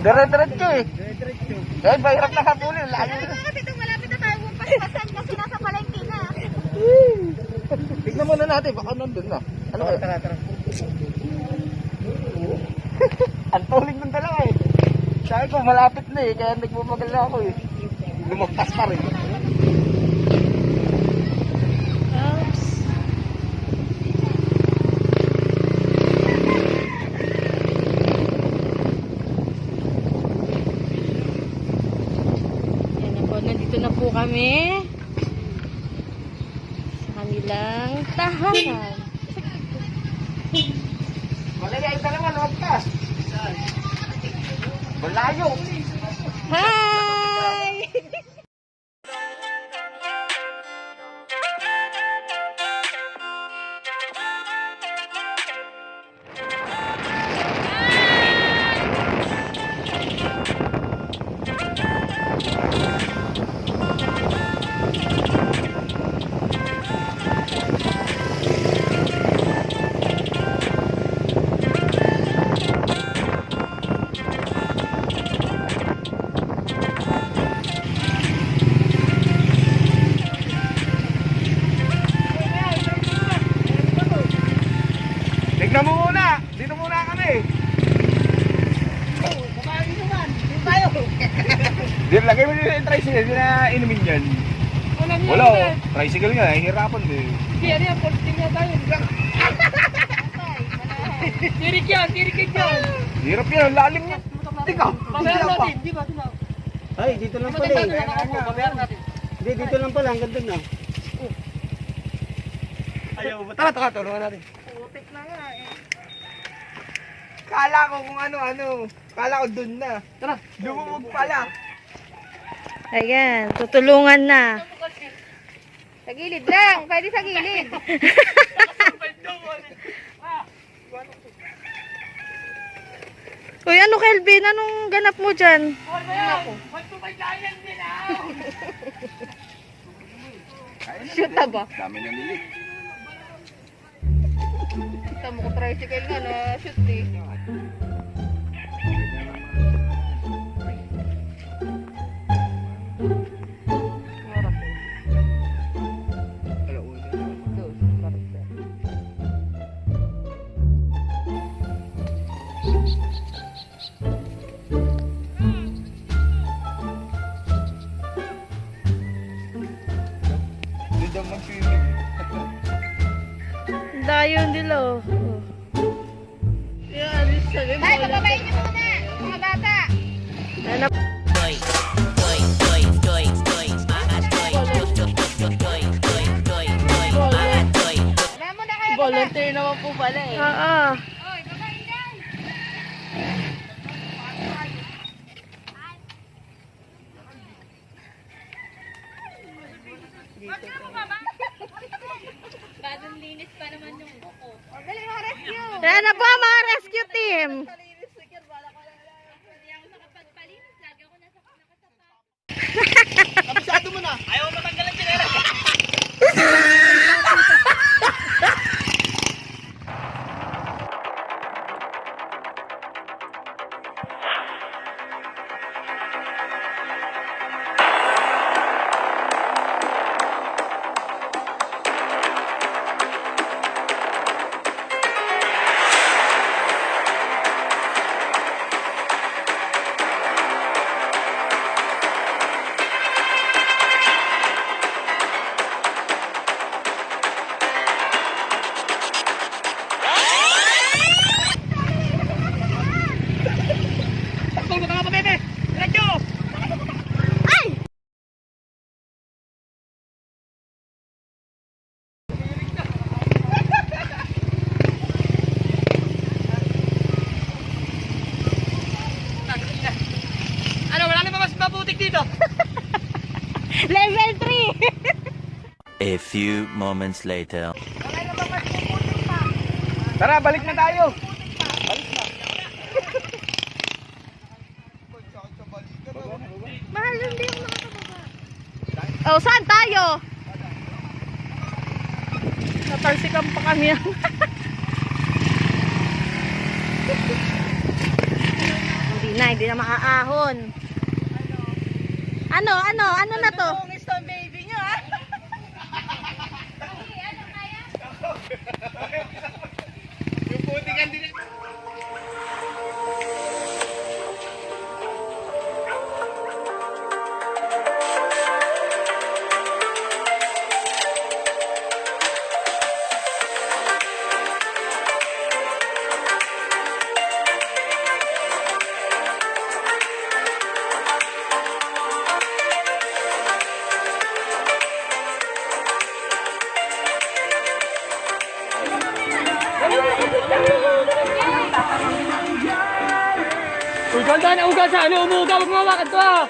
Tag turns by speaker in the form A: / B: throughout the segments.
A: Dire-diretso eh. Dahil mahirap na kapulin. Layo na.
B: Dito malapit na tayo kung paspasan kasi nasa palengke na.
A: Tignan muna natin. Baka nandun na. Ano kaya? Tara. Ang tulig ng dalawa eh. Sabi ko malapit na eh. Kaya nagbumagal na ako eh. Lumagpas pa rin.
C: Oops. Yan na po. Nandito na po kami sa kanilang tahanan.
A: Malaya yung dalawa. Lumagpas. Malayo.
C: Hi!
A: Tignan mo muna. Dito muna kami. Dito lagay mo dito yung tricycle. Hindi na inumin yan. Wala oh. Tricycle nga. Hihirapan din.
C: Ano yan? Posting na tayo. Tirik yan.
A: Hirap yan. Ang lalim yan. Tika.
C: Babayaran natin. Di ba?
D: Ay, dito lang pala eh.
C: Babayaran natin.
D: Hindi, dito lang pala. Hanggang doon na.
A: Ayaw ba? Tara. Tulungan natin.
B: Putik na nga eh.
A: Kala ko kung ano. Kala ko dun na. Tara. Lumubog pala.
C: Ayan. Tutulungan na.
B: Sa gilid lang. Pwede sa gilid.
C: Uy, ano Kelvin? Anong ganap mo dyan?
B: Shoot na ba?
A: Dami na nilig.
B: Kita mo ko tricycle nga na shoot eh.
A: Doon daw mag-swimming.
C: Dayon nila oh.
B: Ay, pababayin niyo muna. Mga bata.
C: Ano?
B: Wala mo na kayo.
C: Volunteer naman po pala eh. Oo.
B: Oy, babayin yan. Bagong linis pa naman yung buko. O, dali mga rescue.
C: Yan na po mga rescue team.
B: Hindi ako makapagpalinis. Lagi ako nasa nakasapa.
A: Kabisado mo na. Ayaw matanggalan sinera.
C: Level 3.
E: A few moments later.
A: Tara, balik na tayo.
C: Mahal hindi ako nakakababa. Oh, saan tayo? Natalsikan pa kami yan. hindi na maaahon. Ano na to?
A: Uy, ganda na uga sa ano, umuga, huwag mawakan to ah!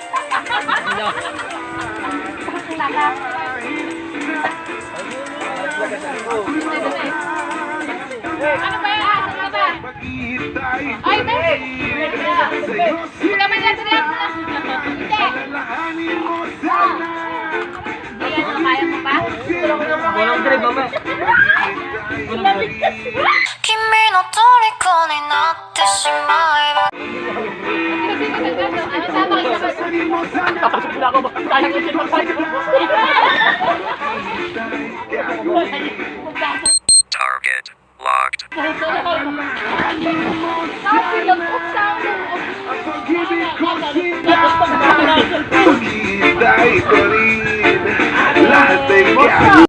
B: Ano ba yan? Ano ba? Ay, Ben! Wala ba yan? Hindi! Hindi, ano, kaya mo pa?
A: Walang drive, mama.
F: 君の虜になってしまえば
B: Ano tama kayo sa
A: Tapos na ako, kaya ko siya magpalit.
G: Target locked.
H: Dahil ko rin lahat ay gawin.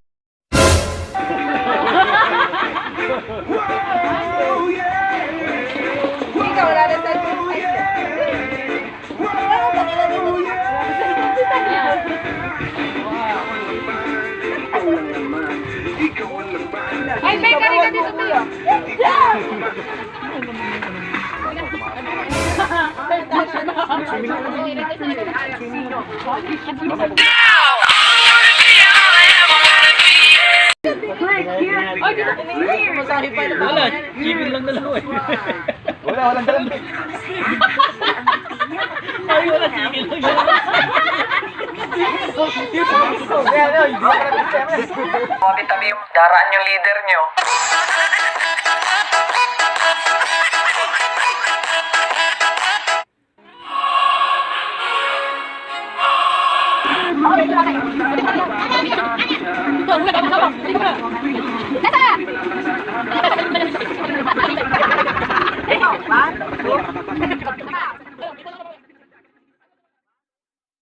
B: Ay, Ben, ka rin ka dito, Ben!
A: Wala, giving lang dalawa eh. Walang dalang. Ay, wala, giving lang dalawa.
G: Tabi-tabi yung daraan yung leader nyo.
B: Nasa!